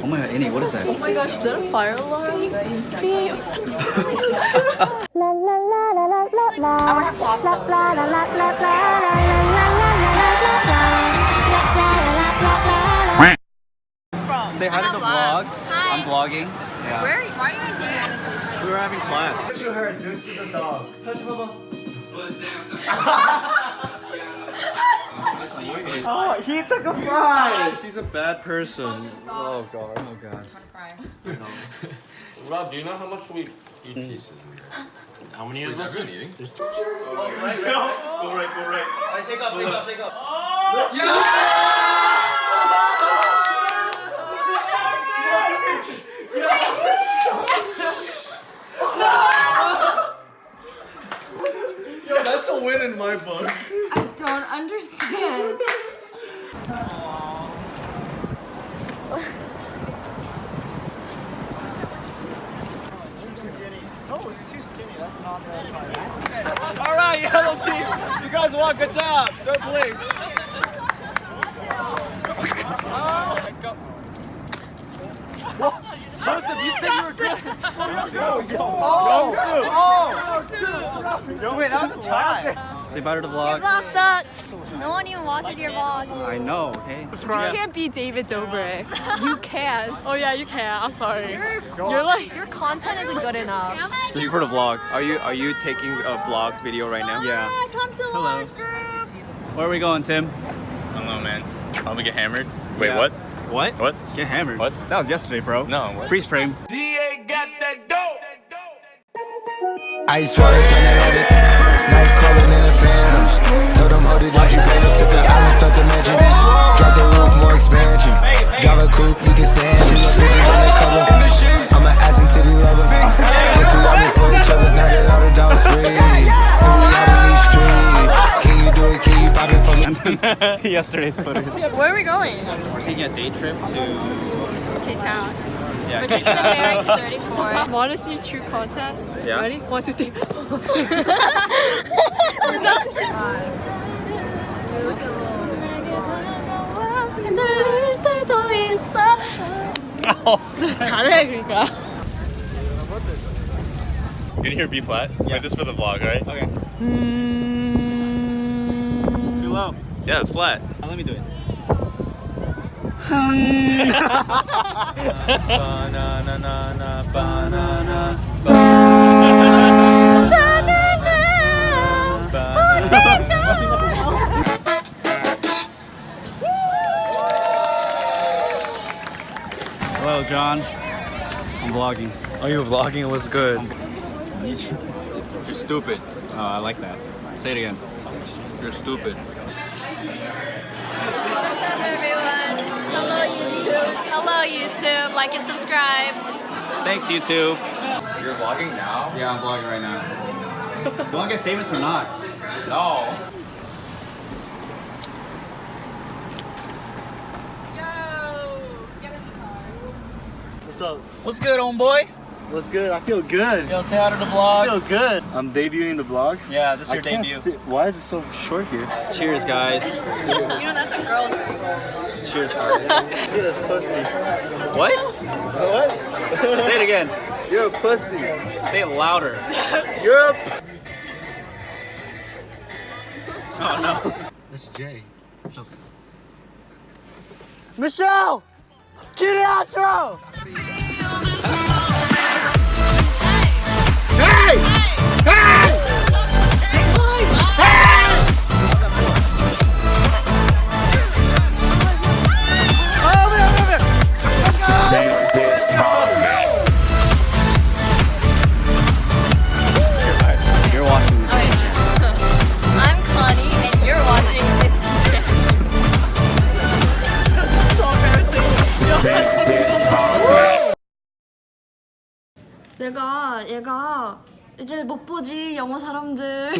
Oh my god, Annie, what is that? Oh my gosh, is that a fire alarm? Beep. I want to have pasta. Say hi to the vlog. Hi. I'm vlogging. Yeah. Why are you guys here? We were having class. To her, do it to the dog. Touch Bubba. Oh, he took a fry. She's a bad person. Oh god. Oh god. Rob, do you know how much we eat pieces? How many is everyone eating? There's two. Go right. Alright, take up. Yo, that's a win in my book. I don't understand. No, it's too skinny. That's not that fine. All right, yellow team. You guys won. Good job. Third place. Joseph, you said you were good. Yo, wait, that was a tie. Say bye to the vlog. Vlog sucks. No one even watches your vlog. I know, okay? You can't be David Dobrik. You can't. Oh yeah, you can. I'm sorry. Your content isn't good enough. This is for the vlog. Are you taking a vlog video right now? Yeah. Come to Hello. Where are we going, Tim? I don't know, man. I'm gonna get hammered. Wait, Yeah. what? What? What? Get hammered. What? That was yesterday, bro. No, what? Freeze frame. Ice water turn it loaded. Night calling in a phantom. Told them hold it, don't you blame it. Took an island, felt the mansion. Drop the roof, more expansion. Drive a coupe, you can stand it. Bitches undercover. I'm an ass and titty lover. Guess we all been for each other. Now that all the dogs free. And we out in these streets. Can you do it? Can you pop it for me? Yesterday's footage. Where are we going? We're taking a day trip to. K-Town. Yeah. We're taking the ferry to 34. Want to see true content? Yeah. Ready? 1, 2, 3. 잘해 그러니까. You can hear B flat? Yeah. Wait, this is for the vlog, right? Okay. Too low. Yeah, it's flat. Let me do it. Banana, banana, Hello, John. I'm vlogging. Oh, you were vlogging? It was good. You're stupid. Oh, I like that. Say it again. You're stupid. What's up, everyone? Hello, YouTube. Hello, YouTube. Like and subscribe. Thanks, YouTube. You're vlogging now? Yeah, I'm vlogging right now. You want to get famous or not? No. What's up? What's good, homeboy? What's good? I feel good. Yo, say hi to the I vlog. feel good. I'm debuting the vlog. Yeah, this is your I can't debut. sit- Why is it so short here? Cheers, guys. You know that's a girl drink. Cheers, guys. Get us pussy. What? What? Say it again. You're a pussy. Say it louder. You're a. Oh, no. That's Jay. Just- Michelle! Get the outro! Hey! Hey! You're watching this. I'm Connie, and you're watching Disney 얘가 이제 못 보지 영어 사람들.